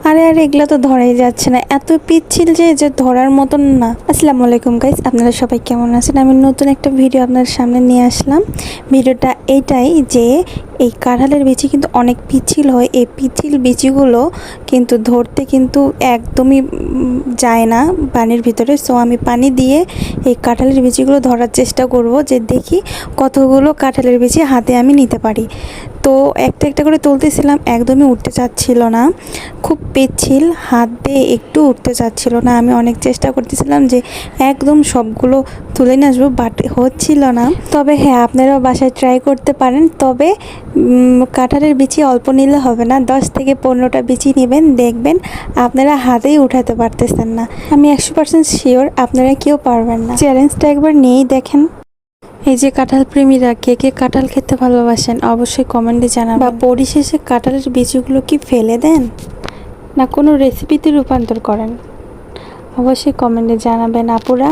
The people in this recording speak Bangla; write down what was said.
আরে আরে এগুলো তো ধরাই যাচ্ছে না, এত পিচ্ছিল যে ধরার মতন না। আসসালামু আলাইকুম গাইস, আপনারা সবাই কেমন আছেন? আমি নতুন একটা ভিডিও আপনাদের সামনে নিয়ে আসলাম। ভিডিওটা এইটাই যে এই কাঁঠালের বিচি কিন্তু অনেক পিচ্ছিল হয়। এই পিচ্ছিল বিচিগুলো কিন্তু ধরতে কিন্তু একদমই যায় না পানির ভিতরে। সো আমি পানি দিয়ে এই কাঁঠালের বিচিগুলো ধরার চেষ্টা করব, যে দেখি কতগুলো কাঁঠালের বিচি হাতে আমি নিতে পারি। তো একটা একটা করে তুলতেছিলাম, একদমই উঠতে চাচ্ছিল না, খুব পিচ্ছিল, হাত দিয়ে একটু উঠতে চাচ্ছিল না। আমি অনেক চেষ্টা করতেছিলাম যে একদম সবগুলো তুলে নিয়ে আসবো, বাট হচ্ছিল না। তবে হ্যাঁ, আপনারাও বাসায় ট্রাই করতে পারেন। তবে কাঁঠালের বিচি অল্প নিলে হবে না, 10 থেকে 15টা বিচি নেবেন, দেখবেন আপনারা হাতেই উঠাতে পারতেছেন না। আমি 100% শিওর আপনারা কেউ পারবেন না। চ্যালেঞ্জটা একবার নিয়েই দেখেন। এই যে কাঁঠাল প্রেমীরা, কে কে কাঁঠাল খেতে ভালোবাসেন অবশ্যই কমেন্টে জানাবেন। বা পরিশেষে কাঁঠালের বীজগুলো কি ফেলে দেন, না কোনো রেসিপিতে রূপান্তর করেন, অবশ্যই কমেন্টে জানাবেন আপুরা।